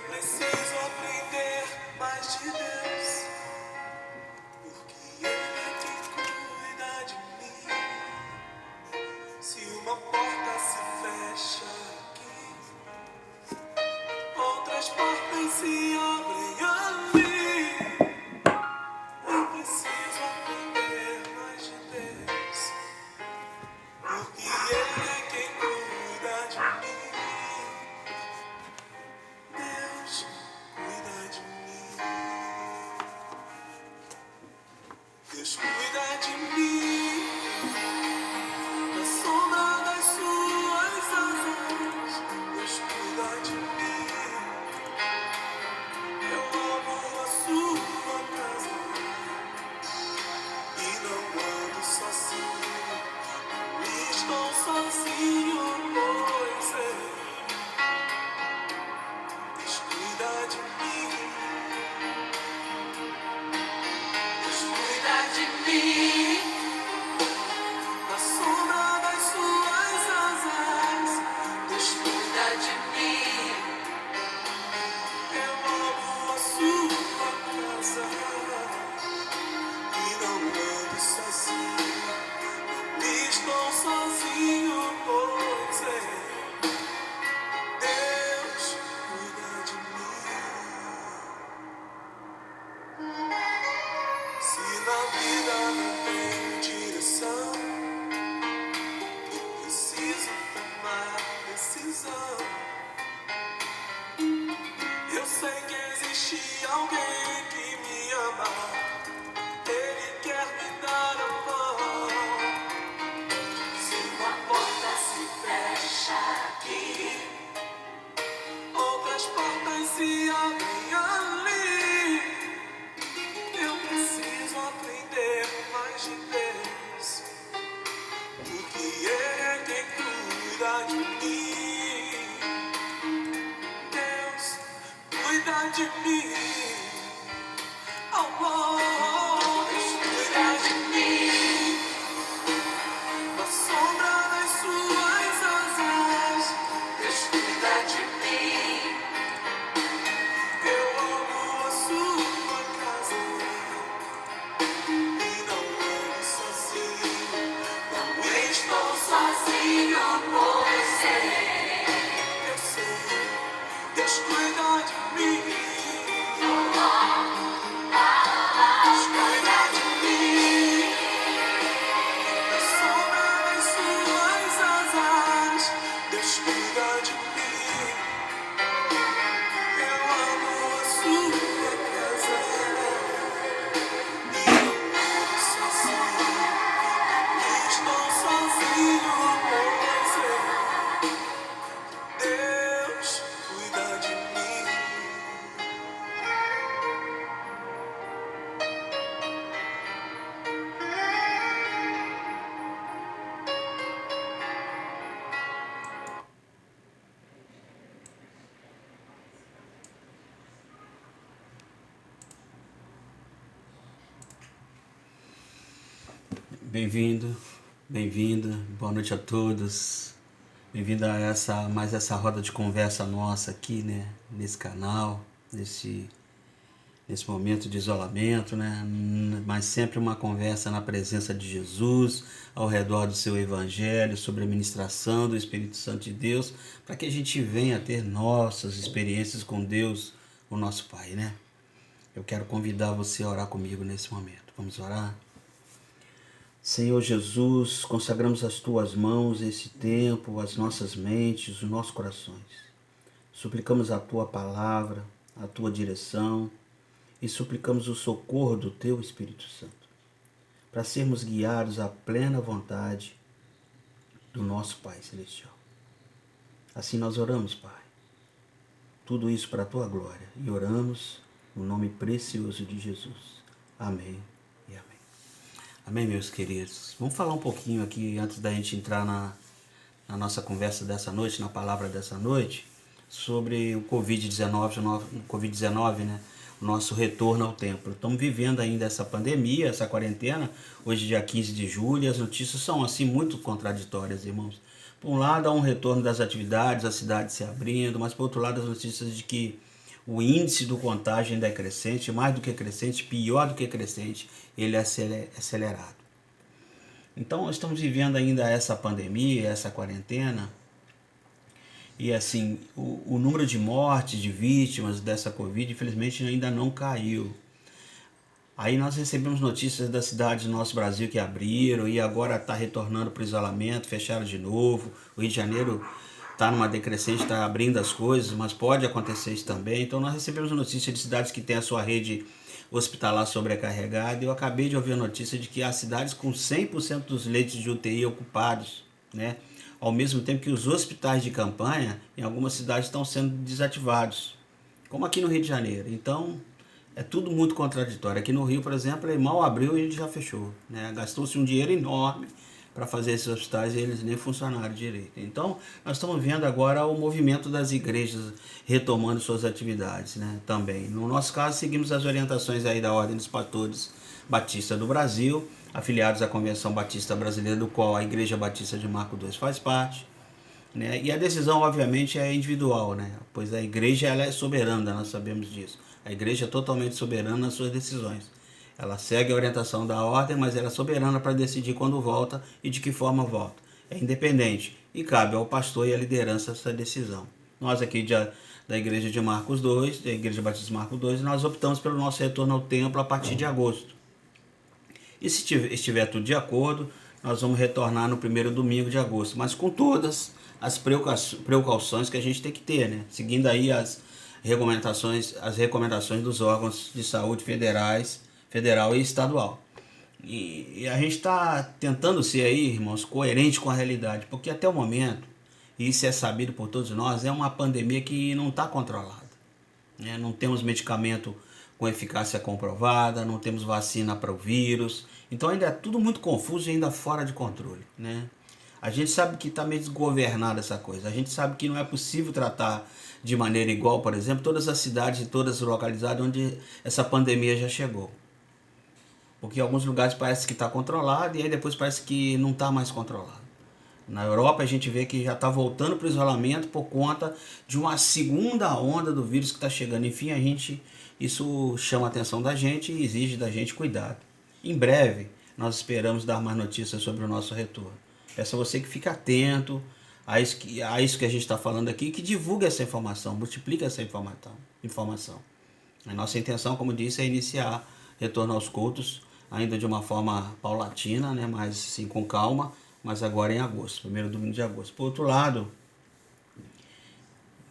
Preciso aprender mais de Deus, porque Ele é quem cuida de mim. Se uma porta se fecha aqui, outras portas se abrem ali. Eu preciso aprender mais de Deus, porque Ele é quem cuida de mim. Deus cuida de mim. Deus cuida de mim. Na sombra das suas asas, Deus cuida de mim. Eu amo a sua casa e não ando sozinho. Estou sozinho, pois Deus cuida de mim. Deus cuida de mim. Na sombra das suas asas, Deus cuida de mim. Eu amo a sua casa e não ando sozinho. Estou sozinho, pois Deus cuida de mim. Se na vida não tem direção, preciso tomar decisão. Eu sei que existe alguém que me ama. Ele quer me dar a mão. Se uma porta se fecha aqui, outras portas se abrem ali. Eu preciso aprender mais de Deus, porque Ele é quem cuida de mim. Deus cuida de mim. Oh, oh, Deus cuida de mim. Na sombra das suas asas, Deus cuida de mim. Eu amo a sua casa e não ando sozinho. Não estou sozinho, pois eu sei, Deus cuida de mim. Deus cuida de mim. Na sombra das suas asas, Deus cuida de mim. Eu amo a sua casa e não ando sozinho. Estou sozinho, pois Deus cuida de mim. Bem-vindo, bem-vinda, boa noite a todos. Bem-vindo a mais essa roda de conversa nossa aqui, né? Nesse canal, nesse momento de isolamento, né? Mas sempre uma conversa na presença de Jesus, ao redor do seu evangelho, sobre a ministração do Espírito Santo de Deus, para que a gente venha ter nossas experiências com Deus, o nosso Pai, né? Eu quero convidar você a orar comigo nesse momento. Vamos orar? Senhor Jesus, consagramos as Tuas mãos esse tempo, as nossas mentes, os nossos corações. Suplicamos a Tua palavra, a Tua direção e suplicamos o socorro do Teu Espírito Santo, para sermos guiados à plena vontade do nosso Pai Celestial. Assim nós oramos, Pai. Tudo isso para a Tua glória e oramos no nome precioso de Jesus. Amém. Amém, meus queridos. Vamos falar um pouquinho aqui, antes da gente entrar na nossa conversa dessa noite, na palavra dessa noite, sobre o Covid-19, né? O nosso retorno ao templo. Estamos vivendo ainda essa pandemia, essa quarentena, hoje dia 15 de julho, e as notícias são assim muito contraditórias, irmãos. Por um lado, há um retorno das atividades, a cidade se abrindo, mas por outro lado, as notícias de que o índice do contágio ainda é crescente, mais do que crescente, pior do que crescente, ele é acelerado. Então, nós estamos vivendo ainda essa pandemia, essa quarentena, e assim, o número de mortes, de vítimas dessa Covid, infelizmente, ainda não caiu. Aí nós recebemos notícias das cidades do nosso Brasil que abriram e agora está retornando para o isolamento, fecharam de novo. O Rio de Janeiro está numa decrescente, está abrindo as coisas, mas pode acontecer isso também. Então nós recebemos notícias de cidades que têm a sua rede hospitalar sobrecarregada. Eu acabei de ouvir a notícia de que há cidades com 100% dos leitos de UTI ocupados, né? Ao mesmo tempo que os hospitais de campanha em algumas cidades estão sendo desativados, como aqui no Rio de Janeiro. Então é tudo muito contraditório. Aqui no Rio, por exemplo, ele mal abriu e ele já fechou, né? Gastou-se um dinheiro enorme para fazer esses hospitais e eles nem funcionaram direito. Então, nós estamos vendo agora o movimento das igrejas retomando suas atividades, né? Também. No nosso caso, seguimos as orientações aí da Ordem dos Pastores Batista do Brasil, afiliados à Convenção Batista Brasileira, do qual a Igreja Batista de Marco II faz parte, né? E a decisão, obviamente, é individual, né? Pois a igreja ela é soberana, nós sabemos disso. A igreja é totalmente soberana nas suas decisões. Ela segue a orientação da ordem, mas ela é soberana para decidir quando volta e de que forma volta. É independente e cabe ao pastor e à liderança essa decisão. Nós aqui da Igreja de Marcos II, da Igreja Batista de Marcos II, nós optamos pelo nosso retorno ao templo a partir de agosto. E se estiver tudo de acordo, nós vamos retornar no primeiro domingo de agosto, mas com todas as precauções que a gente tem que ter, né? Seguindo aí as recomendações dos órgãos de saúde federal e estadual. E a gente está tentando ser aí, irmãos, coerente com a realidade, porque até o momento, e isso é sabido por todos nós, é uma pandemia que não está controlada, né? Não temos medicamento com eficácia comprovada, não temos vacina para o vírus, então ainda é tudo muito confuso e ainda fora de controle, né? A gente sabe que está meio desgovernada essa coisa, a gente sabe que não é possível tratar de maneira igual, por exemplo, todas as cidades e todas as localidades onde essa pandemia já chegou. Porque em alguns lugares parece que está controlado e aí depois parece que não está mais controlado. Na Europa a gente vê que já está voltando para o isolamento por conta de uma segunda onda do vírus que está chegando. Enfim, isso chama a atenção da gente e exige da gente cuidado. Em breve nós esperamos dar mais notícias sobre o nosso retorno. Peço a você que fique atento a isso que a gente está falando aqui, que divulgue essa informação, multiplique essa informação. A nossa intenção, como disse, é iniciar retorno aos cultos, ainda de uma forma paulatina, né, mas sim com calma, mas agora em agosto, primeiro domingo de agosto. Por outro lado,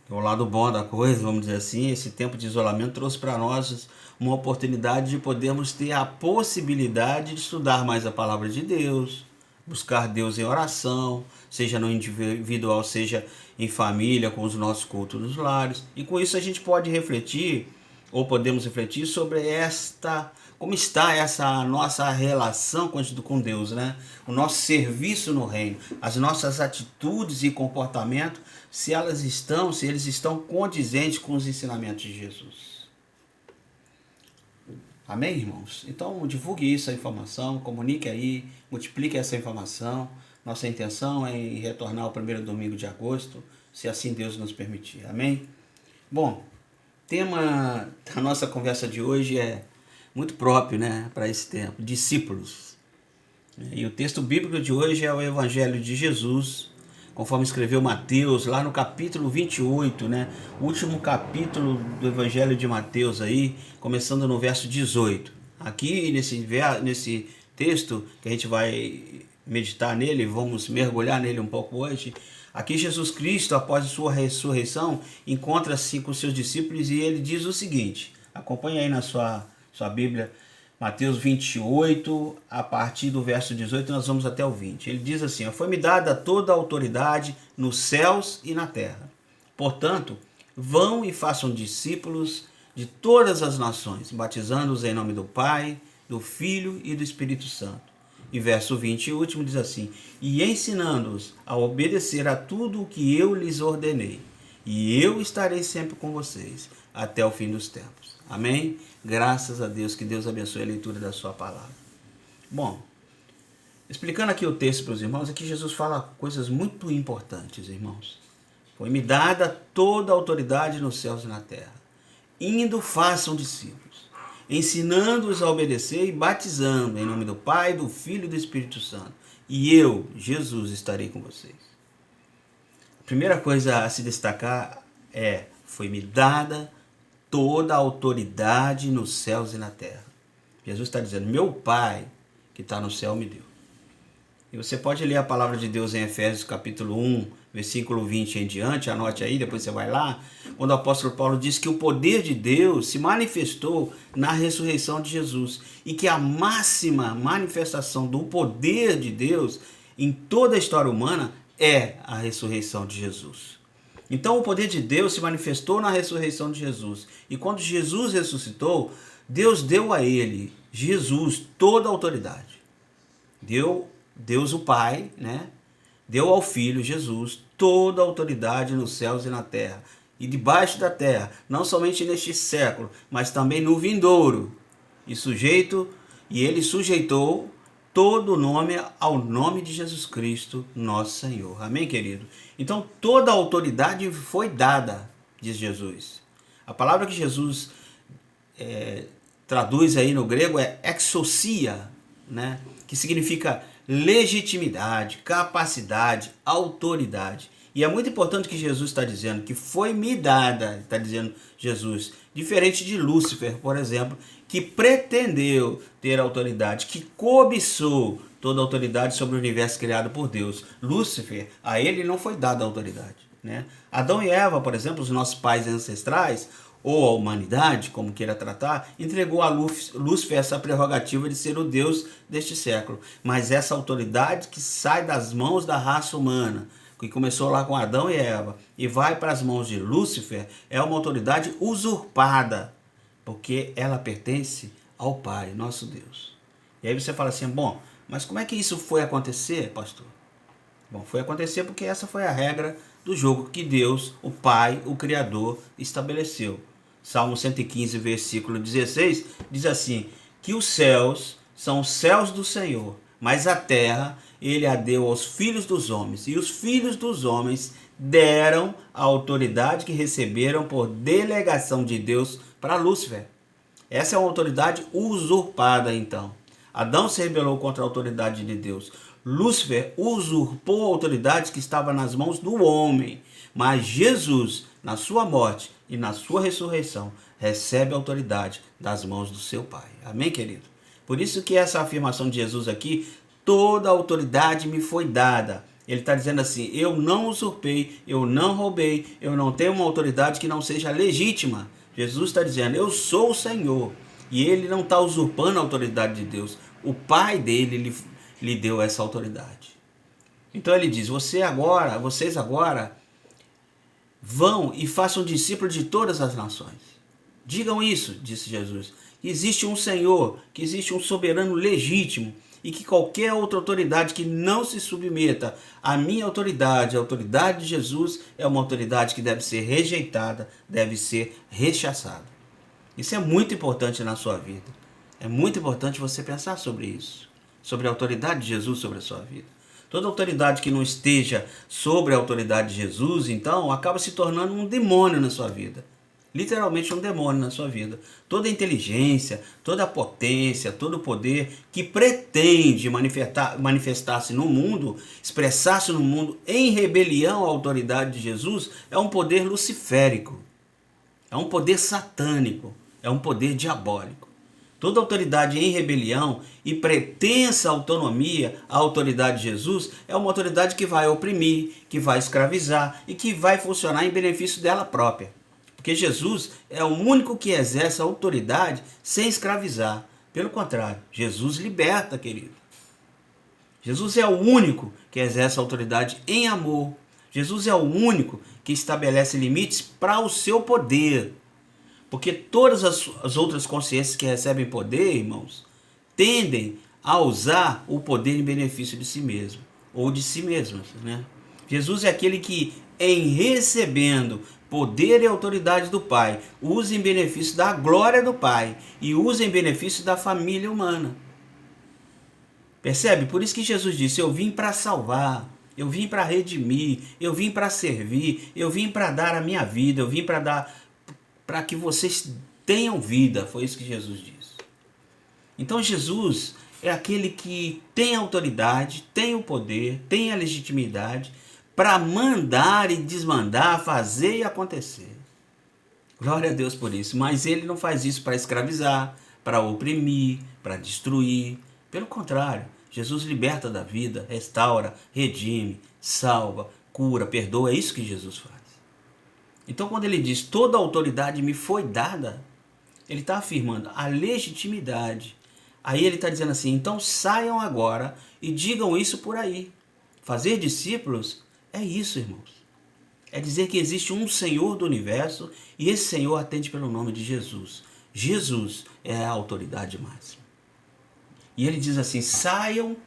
o lado bom da coisa, vamos dizer assim, esse tempo de isolamento trouxe para nós uma oportunidade de podermos ter a possibilidade de estudar mais a palavra de Deus, buscar Deus em oração, seja no individual, seja em família, com os nossos cultos nos lares. E com isso a gente pode refletir, ou podemos refletir sobre como está essa nossa relação com Deus, né? O nosso serviço no reino, as nossas atitudes e comportamentos, se eles estão condizentes com os ensinamentos de Jesus. Amém, irmãos? Então divulgue isso, a informação, comunique aí, multiplique essa informação. Nossa intenção é retornar ao primeiro domingo de agosto, se assim Deus nos permitir. Amém? Bom, o tema da nossa conversa de hoje é muito próprio, né, para esse tempo, discípulos. E o texto bíblico de hoje é o Evangelho de Jesus, conforme escreveu Mateus, lá no capítulo 28, né, o último capítulo do Evangelho de Mateus, aí, começando no verso 18. Aqui, nesse texto, que a gente vai meditar nele, vamos mergulhar nele um pouco hoje, aqui Jesus Cristo, após a sua ressurreição, encontra-se com seus discípulos e ele diz o seguinte, acompanha aí na sua Bíblia, Mateus 28, a partir do verso 18, nós vamos até o 20. Ele diz assim, foi-me dada toda a autoridade nos céus e na terra. Portanto, vão e façam discípulos de todas as nações, batizando-os em nome do Pai, do Filho e do Espírito Santo. E verso 20 e último diz assim, e ensinando-os a obedecer a tudo o que eu lhes ordenei, e eu estarei sempre com vocês, até o fim dos tempos. Amém? Graças a Deus, que Deus abençoe a leitura da sua palavra. Bom, explicando aqui o texto para os irmãos, aqui Jesus fala coisas muito importantes, irmãos. Foi-me dada toda a autoridade nos céus e na terra. indo façam discípulos, ensinando-os a obedecer e batizando em nome do Pai, do Filho e do Espírito Santo. E eu, Jesus, estarei com vocês. A primeira coisa a se destacar foi-me dada toda a autoridade nos céus e na terra. Jesus está dizendo, meu Pai que está no céu me deu. E você pode ler a palavra de Deus em Efésios capítulo 1, versículo 20 em diante, anote aí, depois você vai lá, quando o apóstolo Paulo diz que o poder de Deus se manifestou na ressurreição de Jesus e que a máxima manifestação do poder de Deus em toda a história humana é a ressurreição de Jesus. Então o poder de Deus se manifestou na ressurreição de Jesus. E quando Jesus ressuscitou, Deus deu a ele, Jesus, toda a autoridade. Deus o Pai, né? Deu ao Filho, Jesus, toda a autoridade nos céus e na terra. E debaixo da terra, não somente neste século, mas também no vindouro. E ele sujeitou todo o nome ao nome de Jesus Cristo, nosso Senhor. Amém, querido? Então, toda a autoridade foi dada, diz Jesus. A palavra que Jesus traduz aí no grego é exousia, né? Que significa legitimidade, capacidade, autoridade. E é muito importante que Jesus está dizendo que foi me dada, está dizendo Jesus, diferente de Lúcifer, por exemplo, que pretendeu ter autoridade, que cobiçou toda a autoridade sobre o universo criado por Deus. Lúcifer, a ele não foi dada a autoridade, né? Adão e Eva, por exemplo, os nossos pais ancestrais, ou a humanidade, como queira tratar, entregou a Lúcifer essa prerrogativa de ser o Deus deste século. Mas essa autoridade que sai das mãos da raça humana, que começou lá com Adão e Eva, e vai para as mãos de Lúcifer, é uma autoridade usurpada, porque ela pertence ao Pai, nosso Deus. E aí você fala assim, bom, mas como é que isso foi acontecer, pastor? Bom, foi acontecer porque essa foi a regra do jogo que Deus, o Pai, o Criador, estabeleceu. Salmo 115, versículo 16, diz assim, que os céus são os céus do Senhor, mas a terra ele a deu aos filhos dos homens, e os filhos dos homens deram a autoridade que receberam por delegação de Deus para Lúcifer. Essa é uma autoridade usurpada, então. Adão se rebelou contra a autoridade de Deus. Lúcifer usurpou a autoridade que estava nas mãos do homem, mas Jesus, na sua morte e na sua ressurreição, recebe a autoridade das mãos do seu Pai. Amém, querido? Por isso que essa afirmação de Jesus aqui, toda a autoridade me foi dada. Ele está dizendo assim, eu não usurpei, eu não roubei, eu não tenho uma autoridade que não seja legítima. Jesus está dizendo, eu sou o Senhor. E ele não está usurpando a autoridade de Deus. O Pai dele lhe deu essa autoridade. Então ele diz, vocês agora vão e façam discípulos de todas as nações. Digam isso, disse Jesus, que existe um Senhor, que existe um soberano legítimo e que qualquer outra autoridade que não se submeta à minha autoridade, a autoridade de Jesus, é uma autoridade que deve ser rejeitada, deve ser rechaçada. Isso é muito importante na sua vida. É muito importante você pensar sobre isso, sobre a autoridade de Jesus sobre a sua vida. Toda autoridade que não esteja sobre a autoridade de Jesus, então, acaba se tornando um demônio na sua vida. Literalmente um demônio na sua vida. Toda inteligência, toda potência, todo poder que pretende manifestar-se no mundo, expressar-se no mundo em rebelião à autoridade de Jesus, é um poder luciférico, é um poder satânico, é um poder diabólico. Toda autoridade em rebelião e pretensa autonomia à autoridade de Jesus é uma autoridade que vai oprimir, que vai escravizar e que vai funcionar em benefício dela própria. Porque Jesus é o único que exerce a autoridade sem escravizar. Pelo contrário, Jesus liberta, querido. Jesus é o único que exerce a autoridade em amor. Jesus é o único que estabelece limites para o seu poder. Porque todas as outras consciências que recebem poder, irmãos, tendem a usar o poder em benefício de si mesmo, ou de si mesmas, né? Jesus é aquele que, em recebendo poder e autoridade do Pai, usa em benefício da glória do Pai e usa em benefício da família humana. Percebe? Por isso que Jesus disse, eu vim para salvar, eu vim para redimir, eu vim para servir, eu vim para dar a minha vida, eu vim para dar para que vocês tenham vida. Foi isso que Jesus disse. Então Jesus é aquele que tem autoridade, tem o poder, tem a legitimidade para mandar e desmandar, fazer e acontecer. Glória a Deus por isso. Mas ele não faz isso para escravizar, para oprimir, para destruir. Pelo contrário, Jesus liberta da vida, restaura, redime, salva, cura, perdoa. É isso que Jesus faz. Então quando ele diz toda a autoridade me foi dada, ele está afirmando a legitimidade. Aí ele está dizendo assim, então saiam agora e digam isso por aí. Fazer discípulos é isso, irmãos. É dizer que existe um Senhor do universo e esse Senhor atende pelo nome de Jesus. Jesus é a autoridade máxima. E ele diz assim, saiam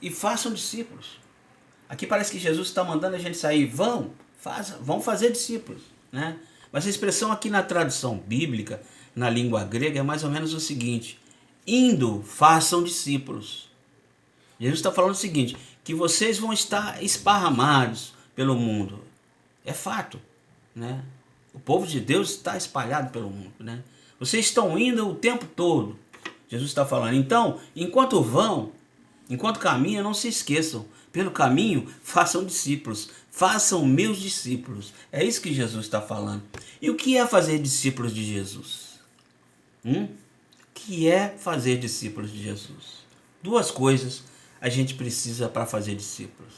e façam discípulos. Aqui parece que Jesus está mandando a gente sair, vão fazer discípulos, né? Mas a expressão aqui na tradução bíblica, na língua grega, é mais ou menos o seguinte, indo, façam discípulos. Jesus está falando o seguinte, que vocês vão estar esparramados pelo mundo. É fato, né? O povo de Deus está espalhado pelo mundo, né? Vocês estão indo o tempo todo. Jesus está falando, então, enquanto vão, enquanto caminham, não se esqueçam. Pelo caminho, façam discípulos. Façam meus discípulos. É isso que Jesus está falando. E o que é fazer discípulos de Jesus? O que é fazer discípulos de Jesus? Duas coisas a gente precisa para fazer discípulos.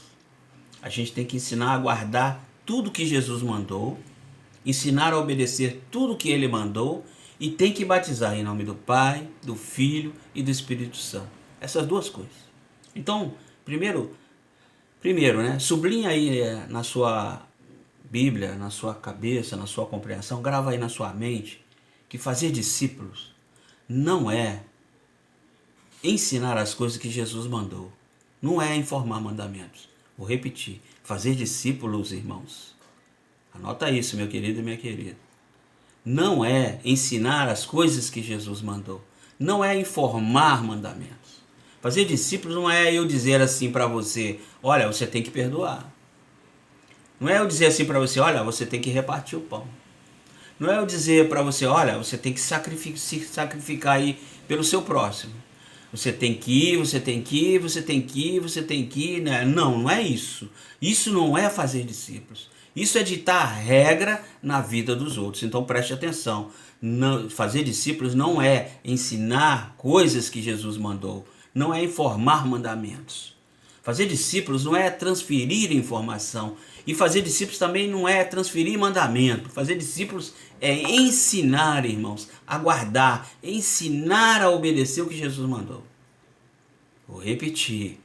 A gente tem que ensinar a guardar tudo que Jesus mandou, ensinar a obedecer tudo que ele mandou e tem que batizar em nome do Pai, do Filho e do Espírito Santo. Essas duas coisas. Então, primeiro, né, sublinha aí na sua Bíblia, na sua cabeça, na sua compreensão, grava aí na sua mente que fazer discípulos não é ensinar as coisas que Jesus mandou. Não é informar mandamentos. Vou repetir. Fazer discípulos, irmãos. Anota isso, meu querido e minha querida. Não é ensinar as coisas que Jesus mandou. Não é informar mandamentos. Fazer discípulos não é eu dizer assim para você, olha, você tem que perdoar. Não é eu dizer assim para você, olha, você tem que repartir o pão. Não é eu dizer para você, olha, você tem que se sacrificar aí pelo seu próximo. Você tem que ir, você tem que ir, você tem que ir, você tem que ir. Né? Não, não é isso. Isso não é fazer discípulos. Isso é ditar regra na vida dos outros. Então preste atenção. Não, fazer discípulos não é ensinar coisas que Jesus mandou. Não é informar mandamentos. Fazer discípulos não é transferir informação. E fazer discípulos também não é transferir mandamento. Fazer discípulos é ensinar, irmãos, a guardar, ensinar a obedecer o que Jesus mandou. Vou repetir.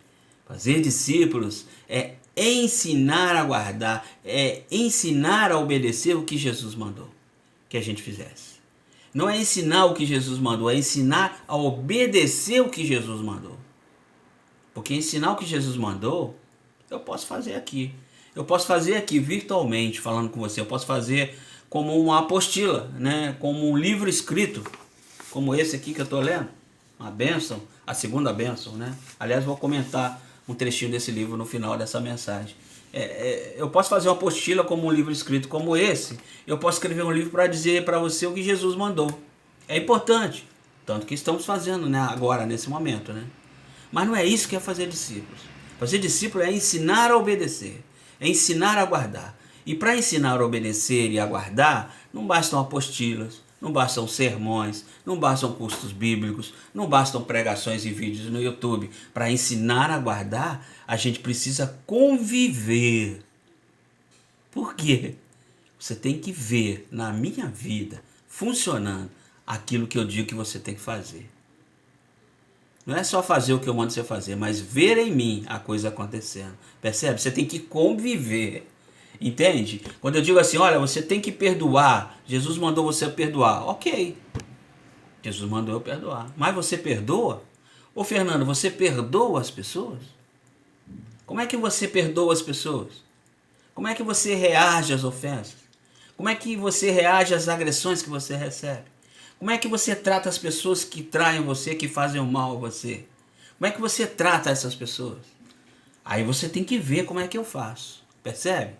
Fazer discípulos é ensinar a guardar, é ensinar a obedecer o que Jesus mandou que a gente fizesse. Não é ensinar o que Jesus mandou, é ensinar a obedecer o que Jesus mandou. Porque ensinar o que Jesus mandou, eu posso fazer aqui. Eu posso fazer aqui virtualmente, falando com você. Eu posso fazer como uma apostila, né? Como um livro escrito, como esse aqui que eu estou lendo. Uma bênção, a segunda bênção, né? Aliás, vou comentar um trechinho desse livro no final dessa mensagem. Eu posso fazer uma apostila como um livro escrito como esse. Eu posso escrever um livro para dizer para você o que Jesus mandou. É importante. Tanto que estamos fazendo, né, agora, nesse momento, né? Mas não é isso que é fazer discípulos. Fazer discípulo é ensinar a obedecer. É ensinar a guardar. E para ensinar a obedecer e a guardar, não bastam apostilas, não bastam sermões, não bastam cursos bíblicos, não bastam pregações e vídeos no YouTube. Para ensinar a guardar, a gente precisa conviver. Por quê? Você tem que ver na minha vida funcionando aquilo que eu digo que você tem que fazer. Não é só fazer o que eu mando você fazer, mas ver em mim a coisa acontecendo. Percebe? Você tem que conviver. Entende? Quando eu digo assim, olha, você tem que perdoar. Jesus mandou você perdoar. Ok. Jesus mandou eu perdoar. Mas você perdoa? Ô Fernando, você perdoa as pessoas? Como é que você perdoa as pessoas? Como é que você reage às ofensas? Como é que você reage às agressões que você recebe? Como é que você trata as pessoas que traem você, que fazem o mal a você? Como é que você trata essas pessoas? Aí você tem que ver como é que eu faço. Percebe?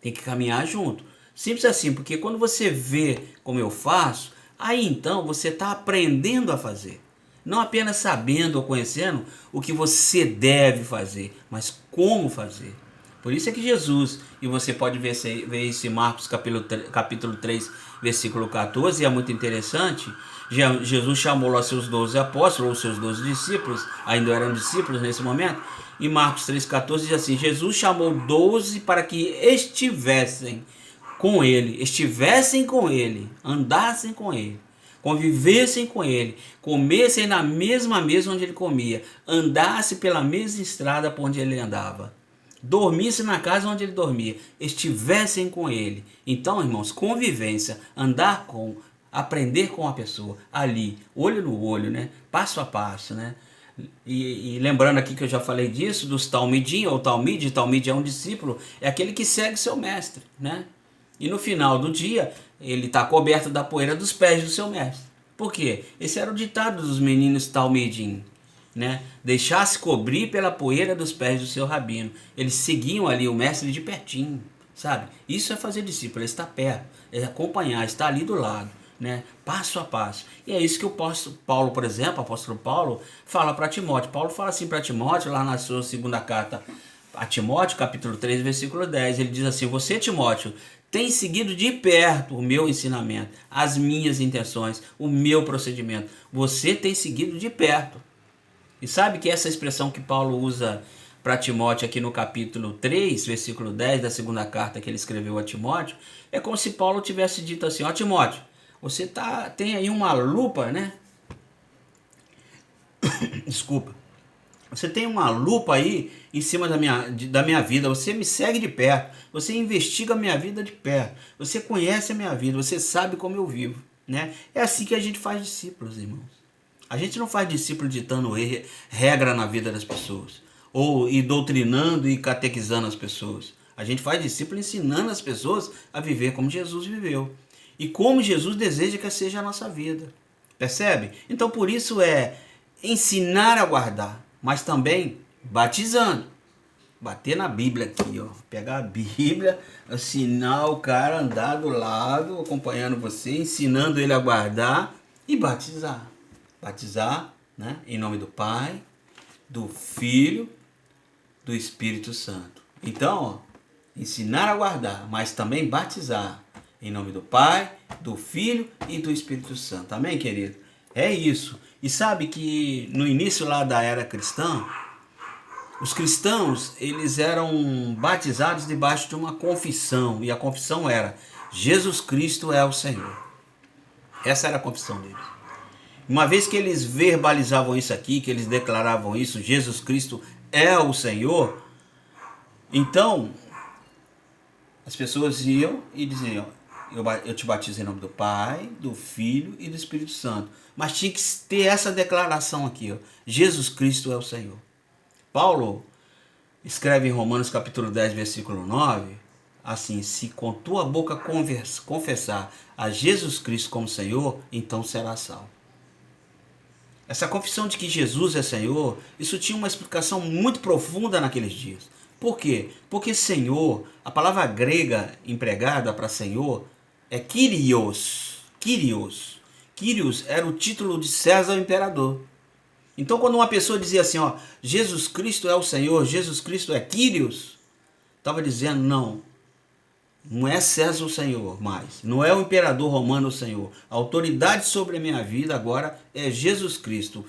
Tem que caminhar junto. Simples assim, porque quando você vê como eu faço, aí então você está aprendendo a fazer. Não apenas sabendo ou conhecendo o que você deve fazer, mas como fazer. Por isso é que Jesus, e você pode ver isso em Marcos capítulo 3, versículo 14, e é muito interessante. Jesus chamou lá seus 12 apóstolos, ou seus 12 discípulos, ainda eram discípulos nesse momento. Em Marcos 3,14 diz assim: Jesus chamou 12 para que estivessem com ele, andassem com ele, convivessem com ele, comessem na mesma mesa onde ele comia, andassem pela mesma estrada por onde ele andava, dormissem na casa onde ele dormia, estivessem com ele. Então, irmãos, convivência, andar com, aprender com a pessoa ali, olho no olho, né? Passo a passo, né? E lembrando aqui que eu já falei disso, dos talmidim ou talmide é um discípulo, é aquele que segue seu mestre, né? E no final do dia, ele está coberto da poeira dos pés do seu mestre. Por quê? Esse era o ditado dos meninos talmidim, né? Deixar-se cobrir pela poeira dos pés do seu rabino. Eles seguiam ali o mestre de pertinho, sabe? Isso é fazer discípulo, é estar perto, é acompanhar, estar ali do lado, né? Passo a passo. E é isso que o apóstolo Paulo, por exemplo, o apóstolo Paulo, fala para Timóteo. Paulo fala assim para Timóteo, lá na sua segunda carta a Timóteo, capítulo 3, versículo 10, ele diz assim: você, Timóteo, tem seguido de perto o meu ensinamento, as minhas intenções, o meu procedimento. Você tem seguido de perto. E sabe que essa expressão que Paulo usa para Timóteo aqui no capítulo 3, versículo 10 da segunda carta que ele escreveu a Timóteo, é como se Paulo tivesse dito assim: ó Timóteo, você tem aí uma lupa, né? Desculpa. Você tem uma lupa aí em cima da minha vida, você me segue de perto, você investiga a minha vida de perto, você conhece a minha vida, você sabe como eu vivo, né? É assim que a gente faz discípulos, irmãos. A gente não faz discípulo ditando regra na vida das pessoas, ou e doutrinando e catequizando as pessoas. A gente faz discípulo ensinando as pessoas a viver como Jesus viveu e como Jesus deseja que seja a nossa vida. Percebe? Então por isso é ensinar a guardar, mas também batizando. Bater na Bíblia aqui, ó. Pegar a Bíblia, ensinar o cara, andar do lado, acompanhando você, ensinando ele a guardar e batizar. Batizar, né? Em nome do Pai, do Filho, do Espírito Santo. Então, ó, ensinar a guardar, mas também batizar em nome do Pai, do Filho e do Espírito Santo. Amém, querido? É isso. E sabe que no início lá da era cristã, os cristãos, eles eram batizados debaixo de uma confissão. E a confissão era: Jesus Cristo é o Senhor. Essa era a confissão deles. Uma vez que eles verbalizavam isso aqui, que eles declaravam isso, Jesus Cristo é o Senhor, então as pessoas iam e diziam: eu te batizo em nome do Pai, do Filho e do Espírito Santo. Mas tinha que ter essa declaração aqui, ó: Jesus Cristo é o Senhor. Paulo escreve em Romanos capítulo 10, versículo 9, assim: se com tua boca confessar a Jesus Cristo como Senhor, então serás salvo. Essa confissão de que Jesus é Senhor, isso tinha uma explicação muito profunda naqueles dias. Por quê? Porque Senhor, a palavra grega empregada para Senhor é Kyrios. Kyrios. Kyrios era o título de César, o imperador. Então, quando uma pessoa dizia assim, ó, Jesus Cristo é o Senhor, Jesus Cristo é Kyrios, estava dizendo: não é César o Senhor mais, não é o imperador romano o Senhor. A autoridade sobre a minha vida agora é Jesus Cristo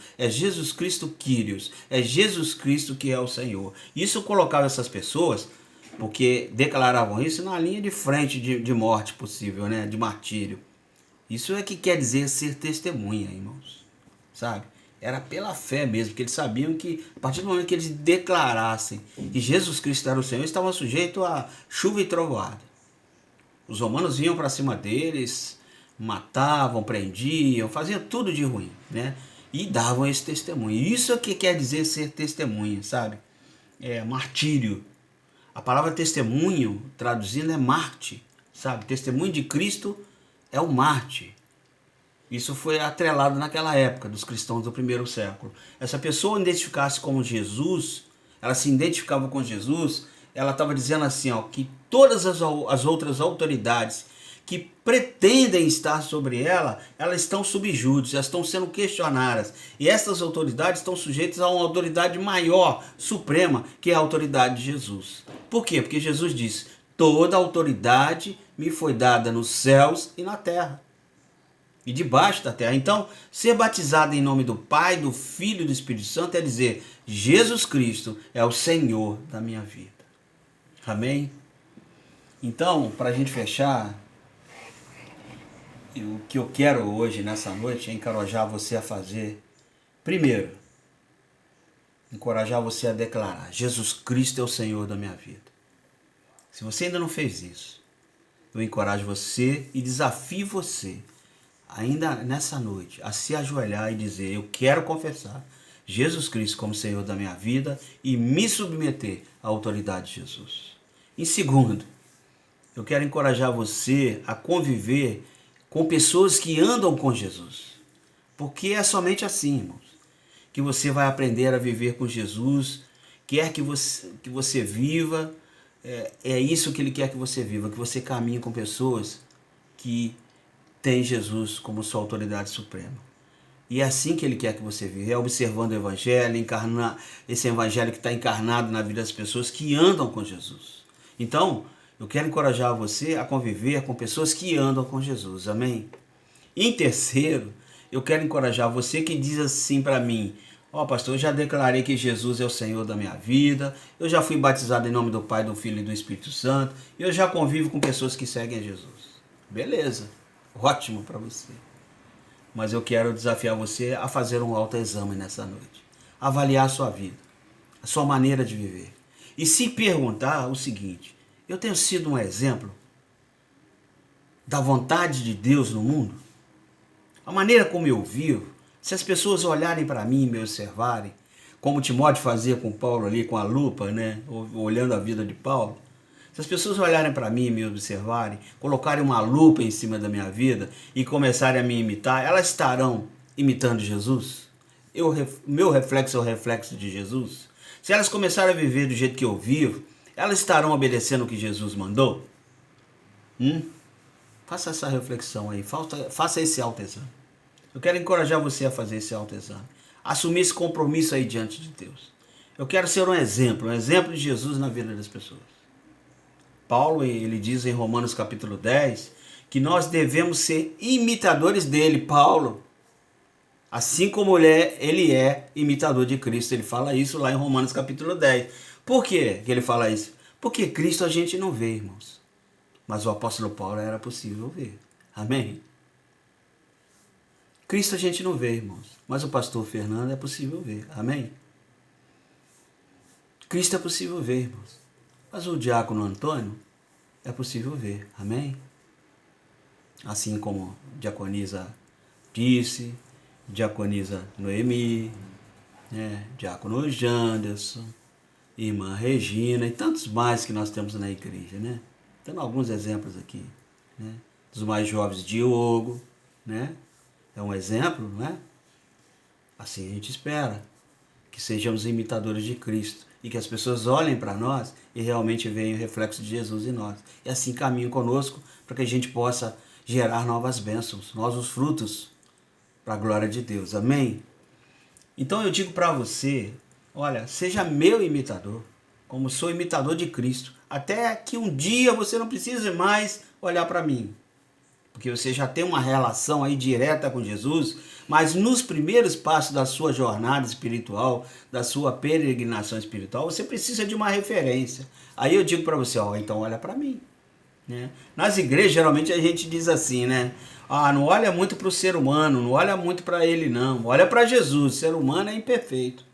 Kyrios, é Jesus Cristo que é o Senhor. Isso colocava essas pessoas, porque declaravam isso, na linha de frente de morte possível, né? De martírio. Isso é que quer dizer ser testemunha, irmãos, sabe? Era pela fé mesmo, porque eles sabiam que a partir do momento que eles declarassem que Jesus Cristo era o Senhor, eles estavam sujeitos a chuva e trovoada. Os romanos vinham para cima deles, matavam, prendiam, faziam tudo de ruim, né? E davam esse testemunho. Isso é que quer dizer ser testemunha, sabe? É martírio. A palavra testemunho, traduzindo, é Marte, sabe? Testemunho de Cristo é o Marte. Isso foi atrelado naquela época dos cristãos do primeiro século. Essa pessoa identificasse como Jesus, ela se identificava com Jesus, ela estava dizendo assim, ó, que todas as outras autoridades que pretendem estar sobre ela, elas estão subjúdice, elas estão sendo questionadas. E essas autoridades estão sujeitas a uma autoridade maior, suprema, que é a autoridade de Jesus. Por quê? Porque Jesus disse, toda autoridade me foi dada nos céus e na terra. E debaixo da terra. Então, ser batizado em nome do Pai, do Filho e do Espírito Santo é dizer, Jesus Cristo é o Senhor da minha vida. Amém? Então, para a gente fechar, o que eu quero hoje, nessa noite, é encorajar você a fazer, primeiro, encorajar você a declarar, Jesus Cristo é o Senhor da minha vida. Se você ainda não fez isso, eu encorajo você e desafio você, ainda nessa noite, a se ajoelhar e dizer, eu quero confessar Jesus Cristo como Senhor da minha vida e me submeter à autoridade de Jesus. Em segundo, eu quero encorajar você a conviver com pessoas que andam com Jesus. Porque é somente assim, irmãos, que você vai aprender a viver com Jesus, quer que você viva, é isso que Ele quer que você viva, que você caminhe com pessoas que têm Jesus como sua autoridade suprema. E é assim que Ele quer que você viva, é observando o Evangelho, esse Evangelho que está encarnado na vida das pessoas que andam com Jesus. Então, eu quero encorajar você a conviver com pessoas que andam com Jesus, amém? Em terceiro, eu quero encorajar você que diz assim para mim, pastor, eu já declarei que Jesus é o Senhor da minha vida, eu já fui batizado em nome do Pai, do Filho e do Espírito Santo, e eu já convivo com pessoas que seguem a Jesus. Beleza, ótimo para você. Mas eu quero desafiar você a fazer um autoexame nessa noite, avaliar a sua vida, a sua maneira de viver, e se perguntar o seguinte, eu tenho sido um exemplo da vontade de Deus no mundo? A maneira como eu vivo, se as pessoas olharem para mim e me observarem, como Timóteo fazia com Paulo ali, com a lupa, né? Olhando a vida de Paulo, se as pessoas olharem para mim e me observarem, colocarem uma lupa em cima da minha vida e começarem a me imitar, elas estarão imitando Jesus? Meu reflexo é o reflexo de Jesus? Se elas começarem a viver do jeito que eu vivo, elas estarão obedecendo o que Jesus mandou? Faça essa reflexão aí, faça esse autoexame. Eu quero encorajar você a fazer esse autoexame. Assumir esse compromisso aí diante de Deus. Eu quero ser um exemplo de Jesus na vida das pessoas. Paulo, ele diz em Romanos capítulo 10, que nós devemos ser imitadores dele, Paulo. Assim como ele é imitador de Cristo. Ele fala isso lá em Romanos capítulo 10. Por que ele fala isso? Porque Cristo a gente não vê, irmãos. Mas o apóstolo Paulo era possível ver. Amém? Cristo a gente não vê, irmãos. Mas o pastor Fernando é possível ver. Amém? Cristo é possível ver, irmãos. Mas o diácono Antônio é possível ver. Amém? Assim como diaconisa Disse, diaconisa Noemi, diácono Janderson, irmã Regina e tantos mais que nós temos na igreja, né? Dando alguns exemplos aqui, né? Dos mais jovens, Diogo, né? É um exemplo, não é? Assim a gente espera que sejamos imitadores de Cristo e que as pessoas olhem para nós e realmente vejam o reflexo de Jesus em nós. E assim caminhem conosco para que a gente possa gerar novas bênçãos, novos frutos para a glória de Deus. Amém? Então eu digo para você, olha, seja meu imitador, como sou imitador de Cristo, até que um dia você não precise mais olhar para mim, porque você já tem uma relação aí direta com Jesus, mas nos primeiros passos da sua jornada espiritual, da sua peregrinação espiritual, você precisa de uma referência. Aí eu digo para você, então olha para mim. Né? Nas igrejas, geralmente a gente diz assim, né? Não olha muito para o ser humano, não olha muito para ele não, olha para Jesus, o ser humano é imperfeito.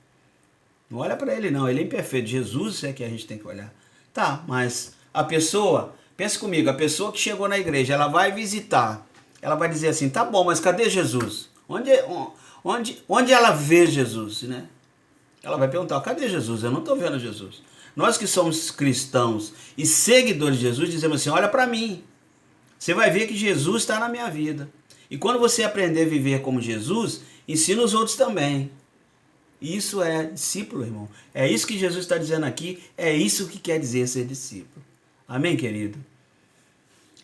Não olha para ele não, ele é imperfeito, Jesus é que a gente tem que olhar. Tá, mas a pessoa, pensa comigo, a pessoa que chegou na igreja, ela vai visitar, ela vai dizer assim, tá bom, mas cadê Jesus? Onde ela vê Jesus, né? Ela vai perguntar, cadê Jesus? Eu não estou vendo Jesus. Nós que somos cristãos e seguidores de Jesus, dizemos assim, olha para mim. Você vai ver que Jesus está na minha vida. E quando você aprender a viver como Jesus, ensina os outros também. Isso é discípulo, irmão. É isso que Jesus está dizendo aqui. É isso que quer dizer ser discípulo. Amém, querido?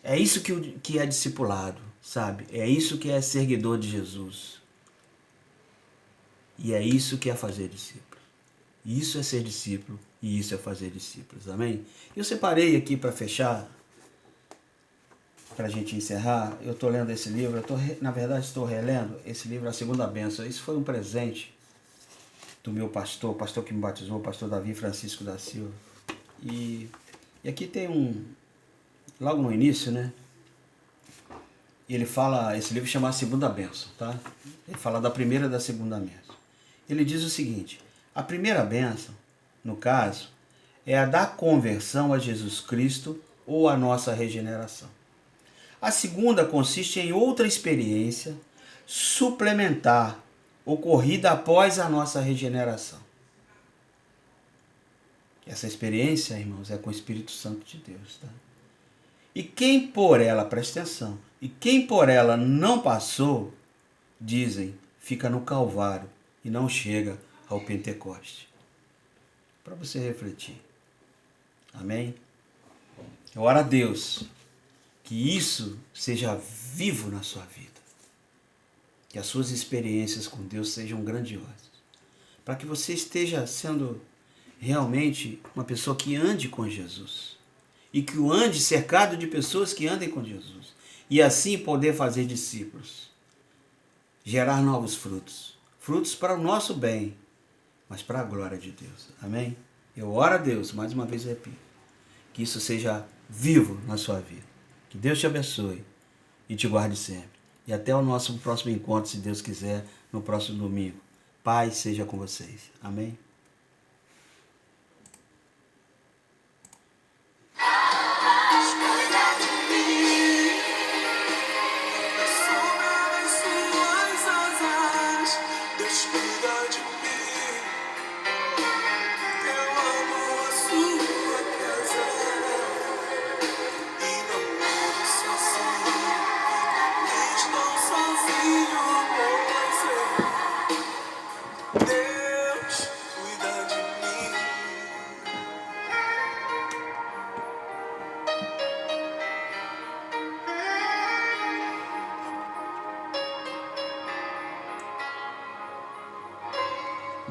É isso que é discipulado, sabe? É isso que é seguidor de Jesus. E é isso que é fazer discípulo. Isso é ser discípulo e isso é fazer discípulos. Amém? Eu separei aqui para fechar, para a gente encerrar. Eu estou lendo esse livro. Na verdade, estou relendo esse livro, A Segunda Bênção. Isso foi um presente do meu pastor, o pastor que me batizou, o pastor Davi Francisco da Silva. E aqui tem logo no início, né? Ele fala, esse livro chama A Segunda Bênção, tá? Ele fala da primeira e da segunda bênção. Ele diz o seguinte: a primeira bênção, no caso, é a da conversão a Jesus Cristo ou a nossa regeneração. A segunda consiste em outra experiência suplementar ocorrida após a nossa regeneração. Essa experiência, irmãos, é com o Espírito Santo de Deus, tá? E quem por ela, presta atenção, e quem por ela não passou, dizem, fica no Calvário e não chega ao Pentecoste. Para você refletir. Amém? Eu oro a Deus que isso seja vivo na sua vida. Que as suas experiências com Deus sejam grandiosas. Para que você esteja sendo realmente uma pessoa que ande com Jesus. E que o ande cercado de pessoas que andem com Jesus. E assim poder fazer discípulos. Gerar novos frutos. Frutos para o nosso bem, mas para a glória de Deus. Amém? Eu oro a Deus, mais uma vez repito, que isso seja vivo na sua vida. Que Deus te abençoe e te guarde sempre. E até o nosso próximo encontro, se Deus quiser, no próximo domingo. Paz seja com vocês. Amém? Cuida de mim, sombra das suas asas. Deus cuida de mim. Eu amo a sua casa e não ando sozinho. Estou sozinho, pois Deus cuida de mim.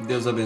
Deus abençoe.